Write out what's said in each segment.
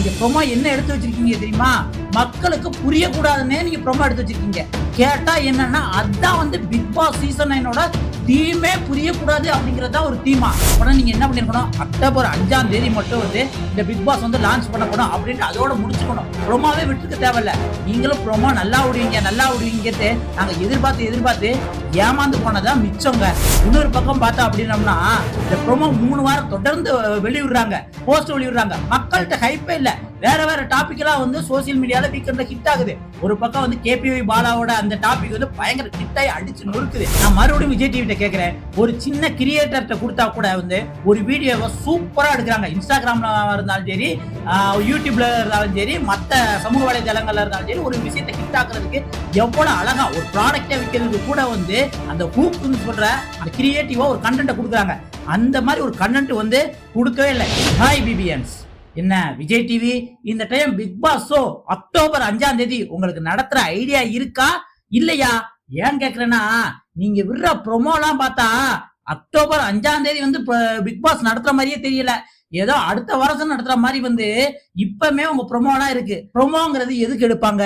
நீங்க ப்ரோமோ என்ன எடுத்து வச்சிருக்கீங்க தெரியுமா? மக்களுக்கு புரியக்கூடாதுன்னே நீங்க ப்ரோமோ எடுத்து வச்சிருக்கீங்க. கேட்டா என்னன்னா அதான் வந்து பிக் பாஸ் சீசன் 9ஓட தீமே புரியக்கூடாது அப்படிங்கறது தான் ஒரு தீமா. உடனே நீங்க என்ன பண்ணிருக்கணும், அக்டோபர் 5ஆம் தேதி மட்டும் வந்து இந்த பிக் பாஸ் வந்து லான்ச் பண்ண போறோம் அப்படின்ட்டு அதோட முடிச்சுக்கணும். ப்ரோமோவே விட்டுக்க தேவையில்ல. நீங்களும் ப்ரோமோ நல்லா விடுவீங்கன்னு நாங்க எதிர்பார்த்து ஏமாந்து போனதா மிச்சங்க. இன்னொரு பக்கம் பார்த்தா அப்படின்னம்னா இந்த ப்ரோமோ 3 வாரம் தொடர்ந்து வெளியிடுறாங்க, போஸ்ட் வெளியிடுறாங்க. மக்கள்கிட்ட ஹைப்பே இல்ல. வேற டாபிக் எல்லாம் வந்து சோசியல் மீடியால வீக்கெண்ட்ல ஹிட் ஆகுது. ஒரு பக்கம் வந்து கேபிஒய் பாலாவோட அந்த டாபிக் வந்து பயங்கர ஹிட் ஆகி அடிச்சு நொறுக்குது. நான் மறுபடியும் விஜய் டிவி கேக்குறேன், ஒரு சின்ன கிரியேட்டர்கிட்ட கொடுத்தா கூட வந்து ஒரு வீடியோவை சூப்பரா எடுக்கிறாங்க. இன்ஸ்டாகிராம்ல இருந்தாலும் சரி, யூடியூப்ல இருந்தாலும் சரி, மத்த சமூக வலைதளங்கள்ல இருந்தாலும் சரி, ஒரு விஷயத்தை ஹிட் ஆக்குறதுக்கு எவ்வளவு அழகா ஒரு ப்ராடக்டை விற்கிறதுக்கு கூட வந்து அந்த ஹூக்னு சொல்ற அந்த கிரியேட்டிவா ஒரு கண்டென்ட் கொடுக்குறாங்க. அந்த மாதிரி ஒரு கண்டென்ட் வந்து கொடுக்கவே இல்லை. ஹாய் பிபிஎன்ஸ், என்ன விஜய் டிவி இந்த time Bigg Boss show October 5ஆம் தேதி உங்களுக்கு நடத்துற ஐடியா இருக்கா இல்லையா? ஏன் கேக்குறேன்னா, நீங்க விடுற ப்ரோமோலாம் பார்த்தா அக்டோபர் 5ஆம் தேதி வந்து பிக் பாஸ் நடத்துற மாதிரியே தெரியல. ஏதோ அடுத்த வருஷம் நடத்துற மாதிரி வந்து இப்பமே உங்க ப்ரோமோலாம் இருக்கு. ப்ரோமோங்கிறது எதுக்கு எடுப்பாங்க?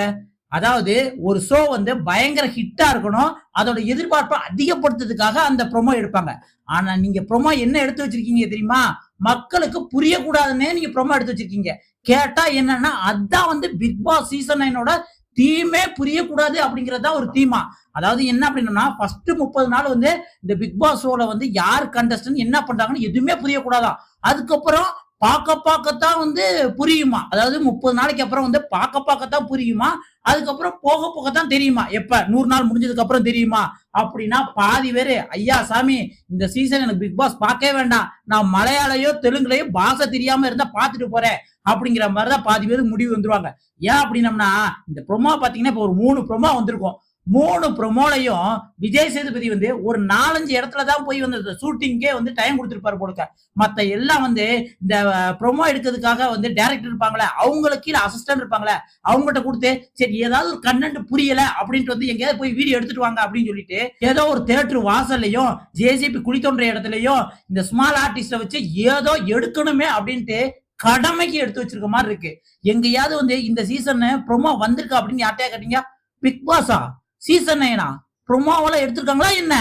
அதாவது ஒரு ஷோ வந்து பயங்கர ஹிட்டா இருக்கணும், அதோட எதிர்பார்ப்பை அதிகப்படுத்துறதுக்காக அந்த ப்ரோமோ எடுப்பாங்க. ஆனா நீங்க ப்ரோமோ என்ன எடுத்து வச்சிருக்கீங்க தெரியுமா? மக்களுக்கு புரியக்கூடாதுன்னே நீங்க ப்ரோமோ எடுத்து வச்சிருக்கீங்க. கேட்டா என்னன்னா அதான் வந்து பிக் பாஸ் சீசன் 9ஓட தீமே புரியக்கூடாது அப்படிங்கறது தான் ஒரு தீமா. அதாவது என்ன அப்படின்னா, ஃபர்ஸ்ட் 30 நாள் வந்து இந்த பிக் பாஸ் ஷோல வந்து யார் கண்டஸ்டன்ட் என்ன பண்றாங்கன்னு எதுவுமே புரியக்கூடாதான். அதுக்கப்புறம் பார்க்கத்தான் வந்து புரியுமா. அதாவது 30 நாளைக்கு அப்புறம் வந்து பார்க்கத்தான் புரியுமா. அதுக்கப்புறம் போகத்தான் தெரியுமா. எப்ப 100 நாள் முடிஞ்சதுக்கு அப்புறம் தெரியுமா? அப்படின்னா பாதி பேரு, ஐயா சாமி இந்த சீசன் எனக்கு பிக் பாஸ் பார்க்கவே வேண்டாம், நான் மலையாளையோ தெலுங்குலையோ பாஷை தெரியாம இருந்தா பாத்துட்டு போறேன் அப்படிங்கிற மாதிரிதான் பாதி பேருக்கு முடிவு வந்துருவாங்க. ஏன் அப்படின்னம்னா, இந்த ப்ரோமோ பாத்தீங்கன்னா இப்ப ஒரு 3 ப்ரோமோ வந்திருக்கும். 3 ப்ரோமோலையும் விஜய் சேதுபதி வந்து ஒரு 4-5 இடத்துலதான் போய் வந்து ஷூட்டிங்கே வந்து டைம் கொடுத்திருப்பாரு போலுக்க. மத்த எல்லாம் வந்து இந்த ப்ரோமோ எடுக்கிறதுக்காக வந்து டைரக்டர் இருப்பாங்களே, அவங்களுக்கு கீழே அசிஸ்டன்ட் இருப்பாங்களே, அவங்ககிட்ட கொடுத்து சரி ஏதாவது ஒரு கண்டென்ட் புரியல அப்படின்ட்டு வந்து எங்கேயாவது போய் வீடியோ எடுத்துட்டு வாங்க அப்படின்னு சொல்லிட்டு ஏதோ ஒரு தியேட்டர் வாசல்லையும் ஜேசிபி குழி தோன்ற இடத்துலயும் இந்த ஸ்மால் ஆர்டிஸ்ட வச்சு ஏதோ எடுக்கணுமே அப்படின்ட்டு கடமைக்கு எடுத்து வச்சிருக்க மாதிரி இருக்கு. எங்கேயாவது வந்து இந்த சீசன் ப்ரோமோ வந்திருக்கா அப்படின்னு யார்ட்டையா கேட்டீங்க? பிக் பாஸா சீசன் 9 ப்ரோமோவெல்லாம் எடுத்திருக்காங்களா என்ன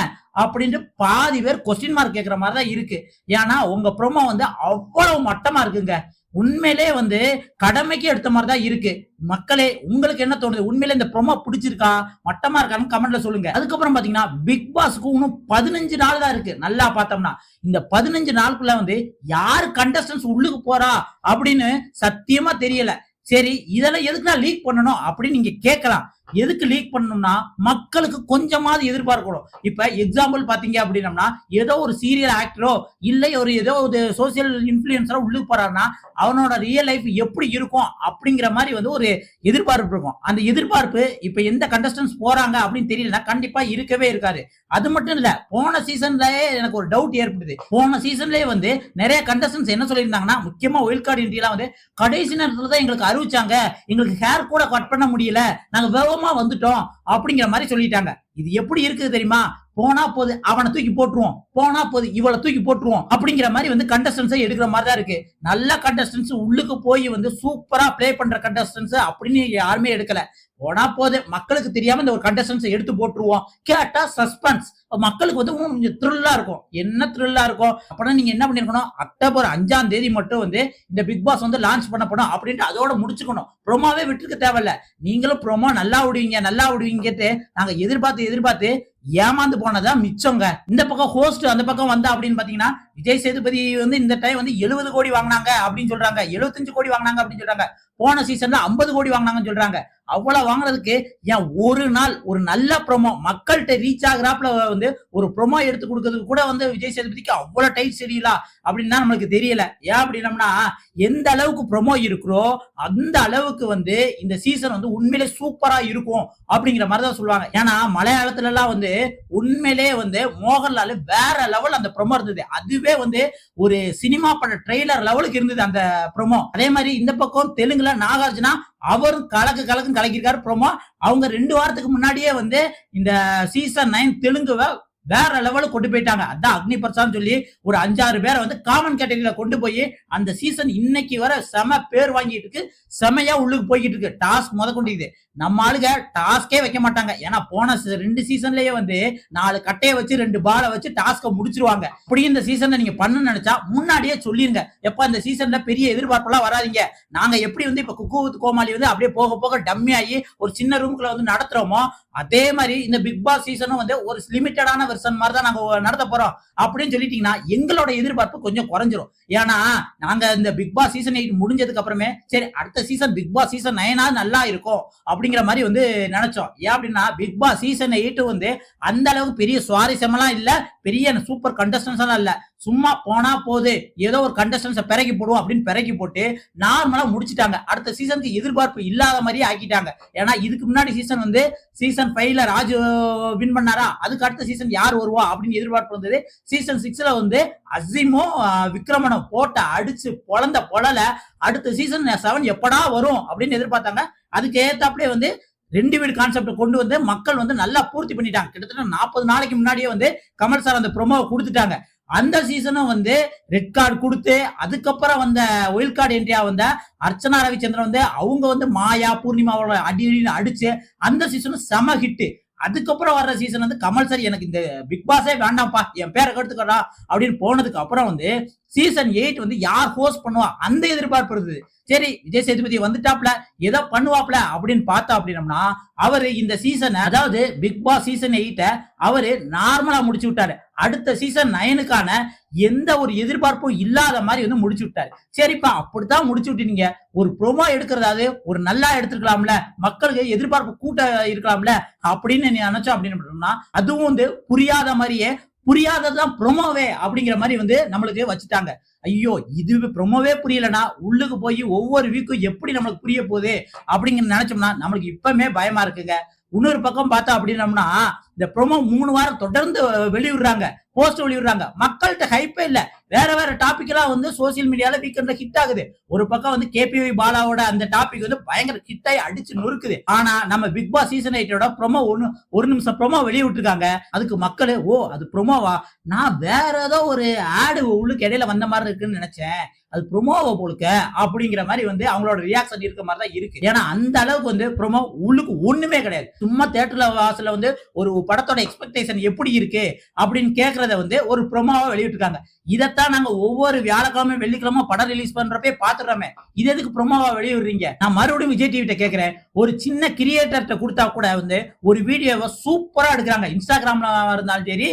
அப்படின்ட்டு பாதி பேர் கொஸ்டின் மார்க் கேட்கிற மாதிரி தான் இருக்கு. ஏன்னா உங்க ப்ரோமோ வந்து அவ்வளவு மட்டமா இருக்குங்க. உண்மையிலே வந்து கடமைக்கு எடுத்த மாதிரி தான் இருக்கு. மக்களே உங்களுக்கு என்ன தோணுது? உண்மையிலே இந்த ப்ரோமோ பிடிச்சிருக்கா மட்டமா இருக்கான்னு கமெண்ட்ல சொல்லுங்க. அதுக்கப்புறம் பாத்தீங்கன்னா பிக் பாஸ்க்கு இன்னும் 15 நாள் தான் இருக்கு. நல்லா பார்த்தோம்னா இந்த 15 நாளுக்குள்ள வந்து யாரு கண்டஸ்டன்ஸ் உள்ளுக்கு போறா அப்படின்னு சத்தியமா தெரியல. சரி இதெல்லாம் எதுக்கு நான் லீக் பண்ணணும் அப்படின்னு நீங்க கேட்கலாம். எதுக்கு லீக் பண்ணணும்னா மக்களுக்கு கொஞ்சமாவது எதிர்பார்க்கணும். இப்ப எக்ஸாம்பிள் பாத்தீங்க அப்படின்னா, ஏதோ ஒரு சீரியல் ஆக்டரோ இல்ல ஏதோ ஒரு சோசியல் இன்ஃபுளுசரோ உள்ளுக்கு போறாருன்னா அவனோட ரியல் லைஃப் எப்படி இருக்கும் அப்படிங்கிற மாதிரி வந்து ஒரு எதிர்பார்ப்பு இருக்கும். அந்த எதிர்பார்ப்பு இப்ப எந்த கண்டஸ்டன்ஸ் போறாங்க அப்படின்னு தெரியலன்னா கண்டிப்பா இருக்கவே இருக்காது. அது மட்டும் இல்ல, போன சீசன்லயே எனக்கு ஒரு டவுட் ஏற்படுது. போன சீசன்லயே வந்து நிறைய கண்டஸ்டன்ஸ் என்ன சொல்லியிருந்தாங்கன்னா, முக்கியமா ஒயில்ட் கார்டு என்ட்ரிலாம் வந்து கடைசி நேரத்துல தான் எங்களுக்கு அறிவிச்சாங்க, எங்களுக்கு ஹேர் கூட கட் பண்ண முடியல, நாங்க வேகமா வந்துட்டோம் அப்படிங்கிற மாதிரி சொல்லிட்டாங்க. இது எப்படி இருக்குது தெரியுமா? போனா போது அவனை தூக்கி போட்டுருவோம், போனா போது இவளை தூக்கி போட்டுருவோம் அப்படிங்கிற மாதிரி வந்து கண்டஸ்டன்ஸை எடுக்கிற மாதிரி தான் இருக்கு. நல்ல கண்டஸ்டன்ஸ் உள்ளுக்கு போய் வந்து சூப்பரா பிளே பண்ற கண்டஸ்டன்ஸ் அப்படின்னு யாருமே எடுக்கல. போனா போது மக்களுக்கு தெரியாம இந்த ஒரு கண்டஸ்டன்ஸ் எடுத்து போட்டுருவோம். கேட்டா சஸ்பென்ஸ், மக்களுக்கு வந்து கொஞ்சம் த்ரில்லா இருக்கும். என்ன த்ரில்லா இருக்கும் அப்படின்னா, நீங்க என்ன பண்ணிருக்கணும், அக்டோபர் 5ஆம் தேதி மட்டும் வந்து இந்த பிக் பாஸ் வந்து லான்ச் பண்ண போறோம் அப்படின்ட்டு அதோட முடிச்சுக்கணும். ப்ரோமோவே விட்டுருக்க தேவையில்ல. நீங்களும் ப்ரோமோ நல்லா விடுவீங்கன்னு நாங்க எதிர்பார்த்து ஏமாந்து போனதா மிச்சங்க. இந்த பக்கம் ஹோஸ்ட் அந்த பக்கம் வந்தா அப்படின்னு பாத்தீங்கன்னா, விஜய் சேதுபதி வந்து இந்த டைம் வந்து 70 கோடி வாங்கினாங்க அப்படின்னு சொல்றாங்க, 75 கோடி வாங்கினாங்க அப்படின்னு சொல்றாங்க. போன சீசன்ல 50 கோடி வாங்கினாங்கன்னு சொல்றாங்க. அவ்வளவு வாங்குறதுக்கு ஏன் ஒரு நாள் ஒரு நல்ல ப்ரோமோ மக்கள்கிட்ட ரீச் ஆகுறாப்ல வந்து ஒரு ப்ரோமோ எடுத்து கொடுக்கறதுக்கு கூட வந்து விஜய் சேதுபதிக்கு அவ்வளவு டைட் சரியில்லா அப்படின்னா நம்மளுக்கு தெரியல. ஏன் அப்படின்னம்னா, எந்த அளவுக்கு ப்ரோமோ இருக்கிறோ அந்த அளவுக்கு வந்து இந்த சீசன் வந்து உண்மையிலே சூப்பரா இருக்கும் அப்படிங்கிற மாதிரிதான் சொல்லுவாங்க. ஏன்னா மலையாளத்துல எல்லாம் வந்து உண்மையிலே வந்து மோகன்லால் வேற லெவல் அந்த ப்ரோமோ இருந்தது. அதுவே வந்து ஒரு சினிமா பட ட்ரெய்லர் லெவலுக்கு இருந்தது அந்த ப்ரோமோ. அதே மாதிரி இந்த பக்கம் தெலுங்குல நாகார்ஜுனா அவரும் கலக்குன்னு கலக்கிருக்காரு ப்ரோமோ. அவங்க 2 வாரத்துக்கு முன்னாடியே வந்து இந்த சீசன் 9 தெலுங்குவை வேற லெவலுக்கு கொண்டு போயிட்டாங்க. அதான் அக்னி பிரசாத் சொல்லி ஒரு 5-6 பேரை வந்து காமன் கேட்டகரியில கொண்டு போய் அந்த சீசன் இன்னைக்கு வர செம பேர் வாங்கிட்டு இருக்கு. செமையா உள்ளுக்கு போய்கிட்டு இருக்கு. டாஸ்க் முதற்கொண்டு இது நம்ம ஆளுங்க டாஸ்கே வைக்க மாட்டாங்க. ஏன்னா போன 2 சீசன்லயே வந்து 4 கட்டையை வச்சு 2 பாலை வச்சு டாஸ்க முடிச்சிருவாங்க. அப்படி இந்த சீசன்ல நீங்க பண்ண நினைச்சா முன்னாடியே சொல்லிருங்க. எப்ப இந்த சீசன்ல பெரிய எதிர்பார்ப்பெல்லாம் வராதீங்க. நாங்க எப்படி வந்து இப்ப குக்கு வித் கோமாளி வந்து அப்படியே போக போக டம்மி ஆகி ஒரு சின்ன ரூம்குள்ள வந்து நடத்துறோமோ அதே மாதிரி இந்த பிக் பாஸ் சீசனும் வந்து ஒரு லிமிட்டடான வெர்ஷன் மாதிரி தான் நாங்க நடத்த போறோம் அப்படின்னு சொல்லிட்டீங்கன்னா எங்களோட எதிர்பார்ப்பு கொஞ்சம் குறைஞ்சிரும். ஏன்னா நாங்க இந்த பிக் பாஸ் சீசன் 8 முடிஞ்சதுக்கு அப்புறமே சரி அடுத்த சீசன் பிக் பாஸ் சீசன் 9 நல்லா இருக்கும் அப்படிங்கிற மாதிரி வந்து நினைச்சோம். ஏன் அப்படின்னா பிக் பாஸ் சீசன் 8 வந்து அந்த அளவுக்கு பெரிய சுவாரஸ்யமெல்லாம் இல்ல, பெரிய சூப்பர் கண்டஸ்டன்ஸ் எல்லாம் இல்ல. சும்மா போனா போது ஏதோ ஒரு கண்டஸ்டன்ஸை பிறக்கி போடுவோம் அப்படின்னு பிறக்கி போட்டு நார்மலா முடிச்சிட்டாங்க. அடுத்த சீசனுக்கு எதிர்பார்ப்பு இல்லாத மாதிரியே ஆக்கிட்டாங்க. ஏன்னா இதுக்கு முன்னாடி சீசன் வந்து சீசன் 5ல ராஜு வின் பண்ணாரா, அதுக்கு அடுத்த சீசன் யார் வருவா அப்படின்னு எதிர்பார்ப்பு வந்தது. சீசன் 6ல வந்து அசீமும் விக்ரமனும் போட்ட அடிச்சு பொழந்த பொழல அடுத்த சீசன் 7 எப்படா வரும் அப்படின்னு எதிர்பார்த்தாங்க. அதுக்கு ஏத்தாப்புல வந்து 2 வீடு கான்செப்ட் கொண்டு வந்து மக்கள் வந்து நல்லா பூர்த்தி பண்ணிட்டாங்க. கிட்டத்தட்ட 40 நாளைக்கு முன்னாடியே வந்து கமல் சார் அந்த ப்ரோமோவை கொடுத்துட்டாங்க. அந்த சீசனும் வந்து ரெட் கார்டு கொடுத்து அதுக்கப்புறம் வந்த ஒயில் கார்டு என்ட்ரியா வந்த அர்ச்சனா ரவிச்சந்திரன் வந்து அவங்க வந்து மாயா பூர்ணிமாவோட அடிச்சு அந்த சீசனும் செம ஹிட். அதுக்கப்புறம் வர்ற சீசன் வந்து கமல் சார் எனக்கு இந்த பிக் பாஸே வேண்டாம்ப்பா என் பேரை கெடுத்துக்கடா அப்படின்னு போனதுக்கு அப்புறம் வந்து சீசன் 8 வந்து யார் ஹோஸ்ட் பண்ணுவா அந்த எதிர்பார்ப்பு இருக்குது. சரி விஜய் சேதுபதி வந்துட்டாப்ல ஏதோ பண்ணுவாப்ல அப்படின்னு பார்த்தா அப்படின்னம்னா அவரு இந்த சீசன் அதாவது பிக் பாஸ் சீசன் 8 அவரு நார்மலா முடிச்சு விட்டாரு. அடுத்த சீசன் 9க்கான எந்த ஒரு எதிர்பார்ப்பும் இல்லாத மாதிரி வந்து முடிச்சு விட்டாரு. சரிப்பா அப்படித்தான் முடிச்சு விட்டீங்க, ஒரு ப்ரோமோ எடுக்கிறதாவது ஒரு நல்லா எடுத்துக்கலாம்ல, மக்களுக்கு எதிர்பார்ப்பு கூட்ட இருக்கலாம்ல அப்படின்னு நினைச்சோம் அப்படின்னு அதுவும் வந்து புரியாத மாதிரியே புரியாததான் ப்ரோமோவே அப்படிங்கிற மாதிரி வந்து நம்மளுக்கு வச்சுட்டாங்க. ஐயோ இது ப்ரோமோவே புரியலனா உள்ளுக்கு போய் ஒவ்வொரு வீக்கும் எப்படி நம்மளுக்கு புரிய போகுது அப்படிங்கிற நினைச்சோம்னா நம்மளுக்கு இப்பவுமே பயமா இருக்குங்க. இன்னொரு பக்கம் பார்த்தா அப்படின்னம்னா இந்த ப்ரோமோ 3 வாரம் தொடர்ந்து வெளியிடுறாங்க, போஸ்ட் வெளியிடுறாங்க, மக்கள்கிட்ட ஹைப்பே இல்ல. வேற வேற டாபிக் எல்லாம் வந்து சோசியல் மீடியால வீக்கெண்ட்ல ஹிட் ஆகுது. ஒரு பக்கம் வந்து கேபிவி பாலாவோட அந்த டாபிக் வந்து பயங்கர ஹிட் ஆகி அடிச்சு நொறுக்குது. ஆனா நம்ம பிக் பாஸ் சீசன் 8 ப்ரோமோ ஒரு நிமிஷம் ப்ரோமோ வெளியிட்டிருக்காங்க. அதுக்கு மக்கள் ஓ அது ப்ரோமோவா, நான் வேற ஏதோ ஒரு ஆடு உள்ளுக்கு இடையில வந்த மாதிரி இருக்குன்னு நினைச்சேன், அது ப்ரோமோவா போலுக்க அப்படிங்கிற மாதிரி வந்து அவங்களோட ரியாக்ஷன் இருக்க மாதிரி தான் இருக்கு. ஏன்னா அந்த அளவுக்கு வந்து ப்ரோமோ உள்ளுக்கு ஒண்ணுமே கிடையாது. சும்மா தியேட்டர்ல வாசல்ல வந்து ஒரு படத்தோட எக்ஸ்பெக்டேஷன் எப்படி இருக்கு அப்படின்னு கேக்குறத வந்து ஒரு ப்ரோமோவா வெளியிட்டிருக்காங்க. இதத்தான் நாங்க ஒவ்வொரு வியாழக்கிழமை வெள்ளிக்கிழமை படம் ரிலீஸ் பண்றப்பே பாத்துறோமே, இது எதுக்கு ப்ரோமோவா வெளியிடுறீங்க? நான் மறுபடியும் விஜய் டிவி கேக்குறேன், ஒரு சின்ன கிரியேட்டர்கிட்ட கொடுத்தா கூட வந்து ஒரு வீடியோவை சூப்பரா எடுக்கிறாங்க. இன்ஸ்டாகிராம்ல இருந்தாலும் சரி,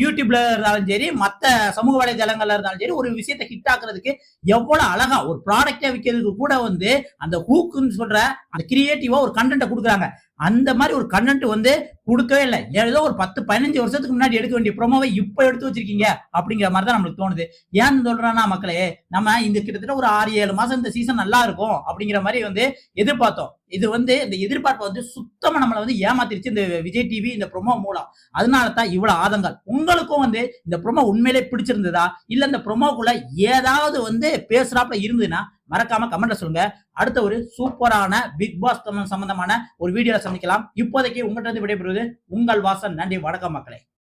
யூடியூப்ல இருந்தாலும் சரி, மத்த சமூக வலைதளங்கள்ல இருந்தாலும் சரி, ஒரு விஷயத்தை ஹிட் ஆக்குறதுக்கு எவ்வளவு அழகா ஒரு ப்ராடக்டா விற்கிறதுக்கு கூட வந்து அந்த ஹூக்குன்னு சொல்ற அந்த கிரியேட்டிவா ஒரு கண்டென்ட் கொடுக்குறாங்க. அந்த மாதிரி ஒரு கண்டென்ட் வந்து கொடுக்கவே இல்லை. ஏதோ ஒரு 10-15 வருஷத்துக்கு முன்னாடி எடுக்க வேண்டிய ப்ரோமோவை இப்ப எடுத்து வச்சிருக்கீங்க அப்படிங்கிற மாதிரி தான் நம்மளுக்கு தோணுது. ஏன்னு சொல்றேன்னா மக்களே, நம்ம இந்த கிட்டத்தட்ட ஒரு 6-7 மாசம் இந்த சீசன் நல்லா இருக்கும் அப்படிங்கிற மாதிரி வந்து எதிர்பார்த்தோம். இது வந்து இந்த எதிர்பார்ப்பை வந்து சுத்தமா நம்மளை வந்து ஏமாத்திருச்சு இந்த விஜய் டிவி இந்த ப்ரோமோ மூலம். அதனால தான் இவ்வளவு ஆதங்கம். உங்களுக்கும் வந்து இந்த ப்ரோமோ உண்மையிலே பிடிச்சிருந்ததா இல்ல இந்த ப்ரோமோக்குள்ள ஏதாவது வந்து பேசுறாப்புல இருந்ததுன்னா மறக்காம கமெண்ட்ல சொல்லுங்க. அடுத்த ஒரு சூப்பரான பிக் பாஸ் சம்பந்தமான ஒரு வீடியோல சந்திக்கலாம். இப்போதைக்கு உங்கள்கிட்ட இருந்து விடைபெறுவது உங்கள் வாசன். நன்றி, வணக்கம் மக்களே.